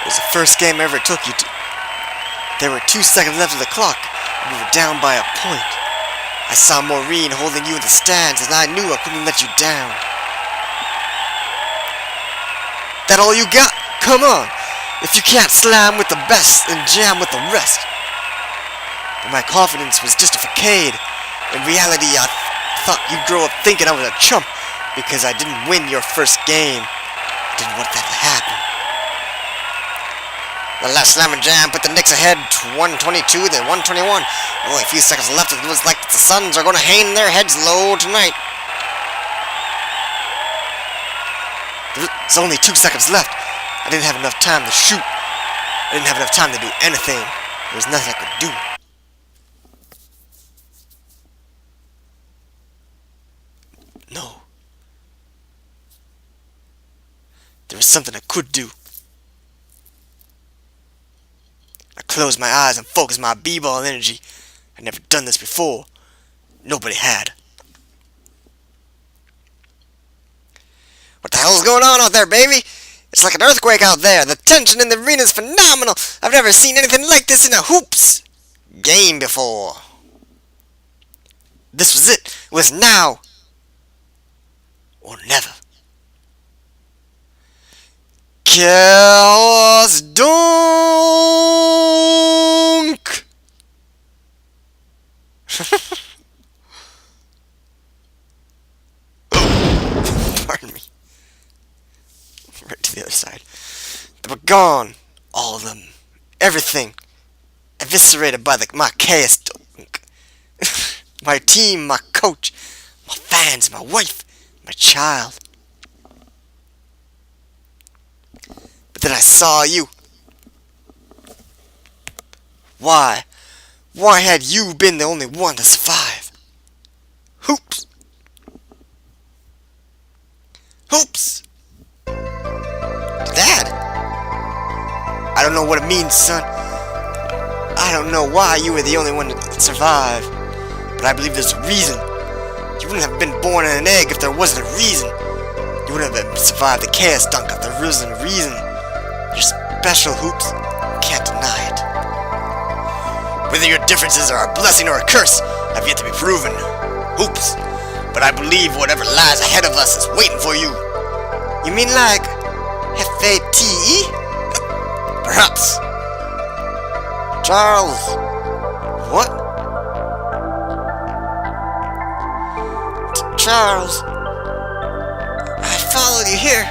It was the first game I ever took you to. There were 2 seconds left of the clock, and we were down by a point. I saw Maureen holding you in the stands, and I knew I couldn't let you down. That all you got? Come on! If you can't slam with the best, then jam with the rest. But my confidence was just a facade. In reality, I thought you'd grow up thinking I was a chump because I didn't win your first game. I didn't want that to happen. The last slam and jam put the Knicks ahead 122 to 121. Only a few seconds left. It looks like the Suns are going to hang their heads low tonight. There's only 2 seconds left. I didn't have enough time to shoot. I didn't have enough time to do anything. There was nothing I could do. No. There was something I could do. I closed my eyes and focused my b-ball energy. I'd never done this before. Nobody had. What the hell's going on out there, baby? It's like an earthquake out there. The tension in the arena is phenomenal. I've never seen anything like this in a hoops game before. This was it. It was now or never. Chaos Dunk! Pardon me. Right to the other side. They were gone. All of them. Everything. Eviscerated by my chaos dunk. My team, my coach, my fans, my wife, my child. But then I saw you. Why? Why had you been the only one to survive? Hoops. Hoops. Dad. I don't know what it means, son. I don't know why you were the only one to survive. But I believe there's a reason. You wouldn't have been born in an egg if there wasn't a reason. You wouldn't have survived the chaos dunk if there wasn't a reason. You're special, Hoops. Can't deny it. Whether your differences are a blessing or a curse have yet to be proven. Hoops. But I believe whatever lies ahead of us is waiting for you. You mean like F-A-T-E? Perhaps. Charles. What? Charles. I followed you here.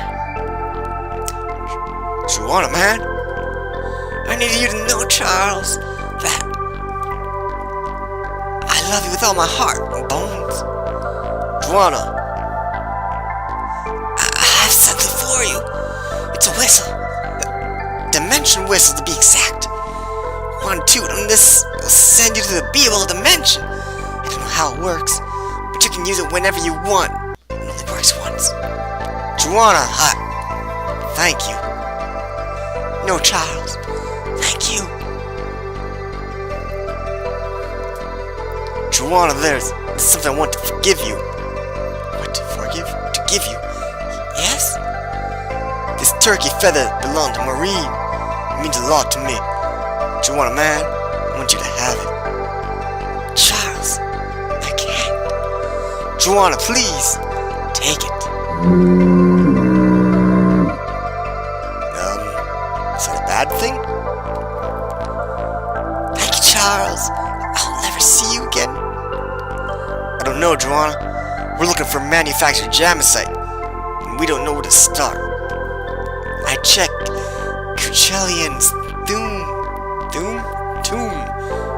Juana, man. I needed you to know, Charles, that I love you with all my heart and bones. Juana. I have something for you. It's a whistle. A dimension whistle, to be exact. 1, 2, and this will send you to the B-ball dimension. I don't know how it works, but you can use it whenever you want. It only works once. Juana, thank you. No, Charles. Thank you. Juana, there's something I want to forgive you. What to forgive? To give you. Yes? This turkey feather belonged to Maureen. It means a lot to me. Juana, man, I want you to have it. Charles, I can't. Juana, please, take it. Is that a bad thing? Thank you, Charles. I'll never see you again. I don't know, Juana. We're looking for manufactured jamicite, and we don't know where to start. I checked Cuchelian's tomb.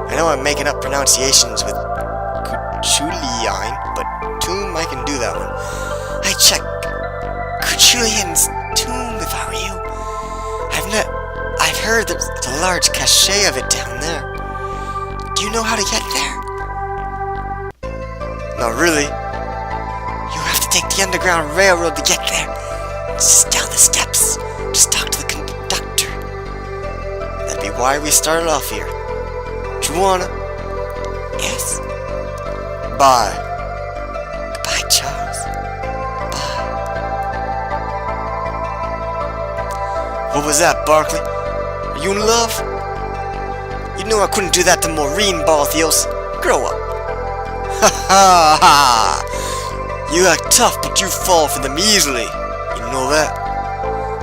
I know I'm making up pronunciations with Cuchulian, but tomb, I can do that one. I checked Cuchulian's tomb if I were you. I've heard there's a large cache of it down there. Do you know how to get there? Not really. You have to take the Underground Railroad to get there. It's just down the steps. Just talk to the conductor. That'd be why we started off here. Juana? Yes? Bye. Goodbye, Charles. Bye. What was that, Barkley? Are you in love? You know I couldn't do that to Maureen, Barthios. Grow up. Ha ha ha! You act tough, but you fall for them easily. You know that?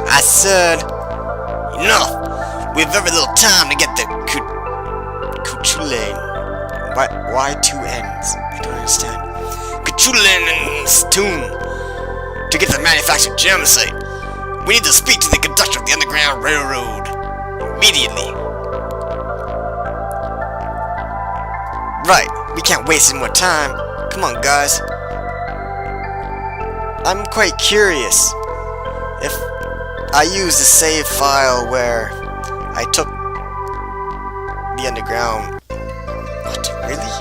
I said, enough! We have very little time to get the Cuchulain. Why two N's? I don't understand. Cuchulain's tomb. To get to the manufactured German site. We need to speak to the conductor of the Underground Railroad. Immediately. Right, we can't waste any more time. Come on, guys. I'm quite curious if I used the save file where I took the Underground... What? Really?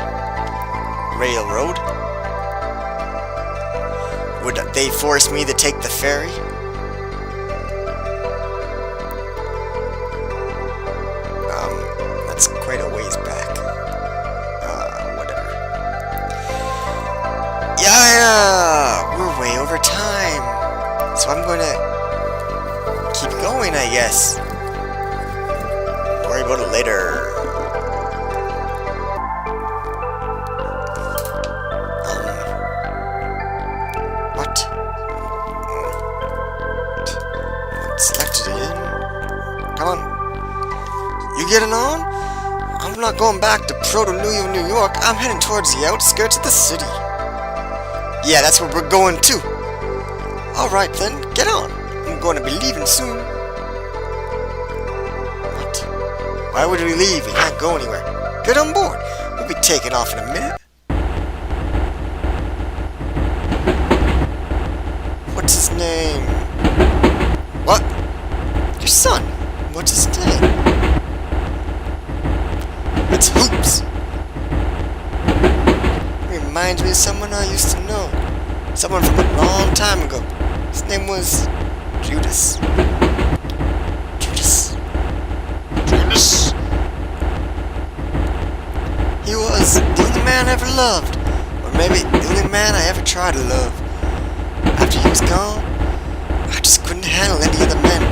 Railroad? Would they force me to take the ferry? That's quite a ways back. Whatever. Yeah! We're way over time. So I'm gonna keep going, I guess. Worry about it later. What? Selected again. Come on. You getting on? I'm not going back to New York. I'm heading towards the outskirts of the city. Yeah, that's where we're going too. Alright then, get on. I'm going to be leaving soon. What? Why would we leave? We can't go anywhere. Get on board. We'll be taking off in a minute. What's his name? What? Your son. What's his name? It's Hoops. Reminds me of someone I used to know. Someone from a long time ago. His name was Judas. Judas. Judas. He was the only man I ever loved. Or maybe the only man I ever tried to love. After he was gone, I just couldn't handle any other men.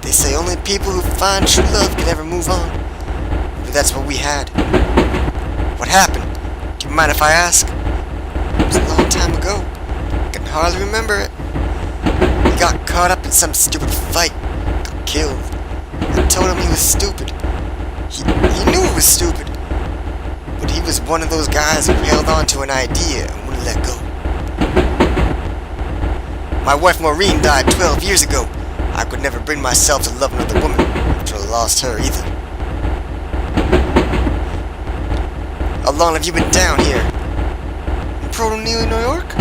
They say only people who find true love can ever move on. But that's what we had. What happened? Do you mind if I ask? It was a long time ago. I can hardly remember it. He got caught up in some stupid fight. Got killed. I told him he was stupid. He knew it was stupid. But he was one of those guys who held on to an idea and wouldn't let go. My wife Maureen died 12 years ago. I could never bring myself to love another woman after I lost her either. How long have you been down here? In New York?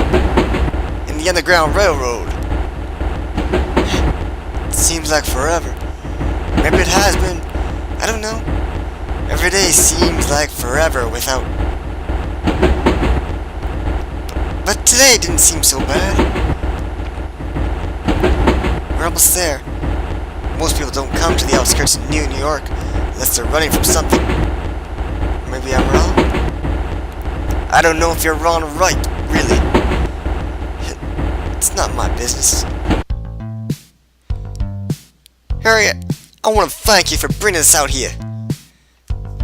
In the Underground Railroad. It seems like forever. Maybe it has been. I don't know. Every day seems like forever without... But today didn't seem so bad. We're almost there. Most people don't come to the outskirts of New York unless they're running from something. Maybe I'm wrong? I don't know if you're wrong or right, really. It's not my business. Harriet, I want to thank you for bringing us out here.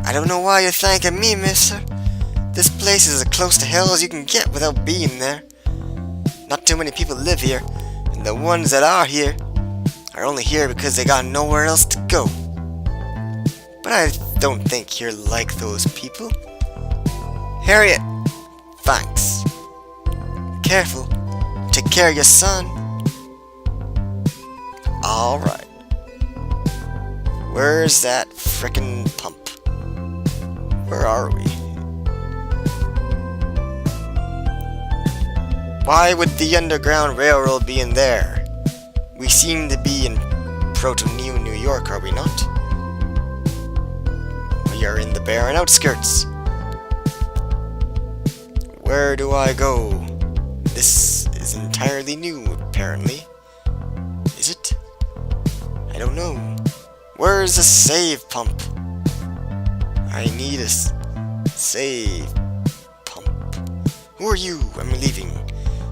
I don't know why you're thanking me, mister. This place is as close to hell as you can get without being there. Not too many people live here, and the ones that are here are only here because they got nowhere else to go. But I don't think you're like those people. Harriet, thanks. Careful. Take care of your son. Alright. Where's that frickin' pump? Where are we? Why would the Underground Railroad be in there? We seem to be in Proto-New New York, are we not? We are in the barren outskirts. Where do I go? This is entirely new, apparently. Is it? I don't know. Where's the save pump? I need a save pump. Who are you? I'm leaving.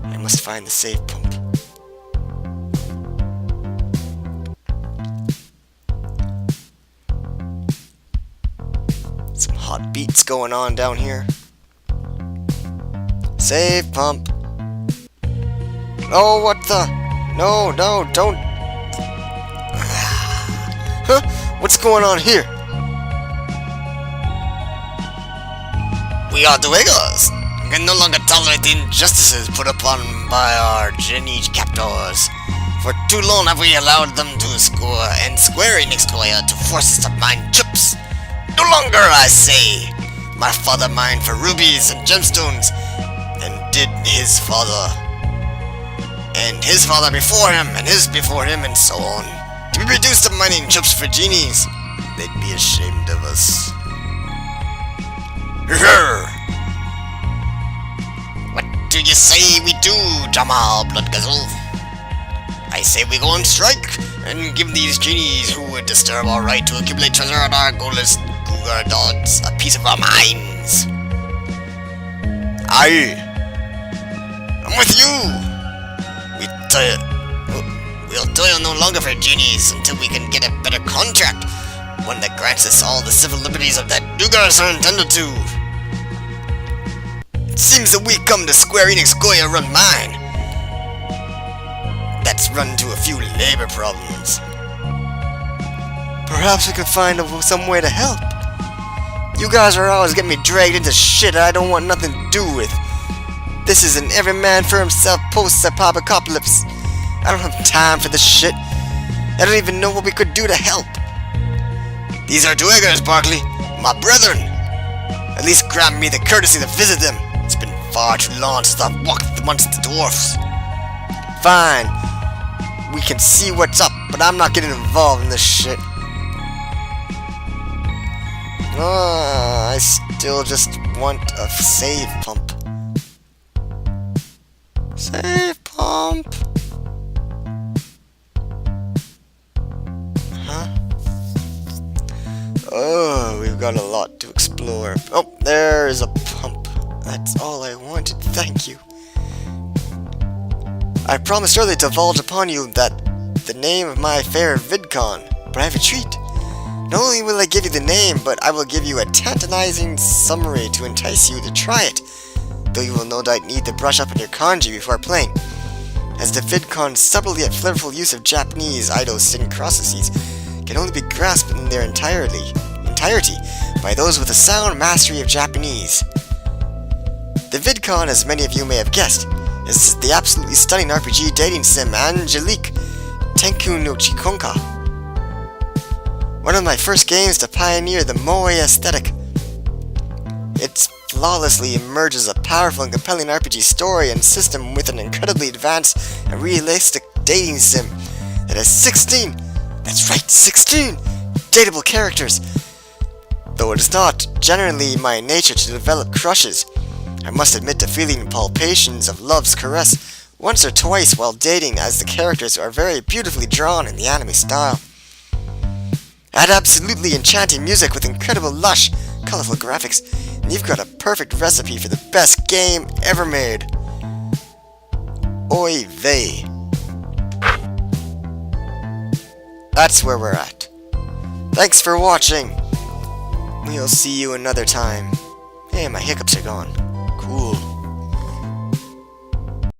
I must find the save pump. hot beats going on down here. Save pump. Oh, what the? No, don't. Huh? What's going on here? We are Duegos. We can no longer tolerate the injustices put upon by our Genie captors. For too long have we allowed them to score and Square Enix to force us to mine chips. No longer, I say. My father mined for rubies and gemstones, and did his father. And his father before him, and his before him, and so on. To be reduced to mining chips for genies, they'd be ashamed of us. What do you say we do, Jamal Bloodguzzle? I say we go on strike, and give these genies who would disturb our right to accumulate treasure on our goalless cougar dogs a piece of our minds. Aye. I'm with you. We'll toil no longer for genies until we can get a better contract, one that grants us all the civil liberties of that Dugas are intended to. It seems that we come to Square Enix Goya run mine. That's run into a few labor problems. Perhaps we can find some way to help. You guys are always getting me dragged into shit I don't want nothing to do with. This is an every man for himself post-apocalypse. I don't have time for this shit. I don't even know what we could do to help. These are Duegos, Barkley, my brethren. At least grant me the courtesy to visit them. It's been far too long since I've walked amongst the dwarfs. Fine. We can see what's up, but I'm not getting involved in this shit. I still just want a save pump. Save pump. Huh? Oh, we've got a lot to explore. Oh, there's a pump. That's all I wanted. Thank you. I promised earlier to divulge upon you the name of my fair VidCon, but I have a treat. Not only will I give you the name, but I will give you a tantalizing summary to entice you to try it, though you will no doubt need to brush up on your kanji before playing, as the VidCon's subtle yet flavorful use of Japanese idiosyncrasies can only be grasped in their entirety by those with a sound mastery of Japanese. The VidCon, as many of you may have guessed, is the absolutely stunning RPG dating sim Angelique Tenku no Chikonka. One of my first games to pioneer the moe aesthetic. It flawlessly emerges a powerful and compelling RPG story and system with an incredibly advanced and realistic dating sim that has 16, that's right, 16 dateable characters. Though it is not generally my nature to develop crushes, I must admit to feeling palpitations of love's caress once or twice while dating, as the characters are very beautifully drawn in the anime style. Add absolutely enchanting music with incredible lush, colorful graphics, and you've got a perfect recipe for the best game ever made. Oy vey. That's where we're at. Thanks for watching. We'll see you another time. Hey, my hiccups are gone.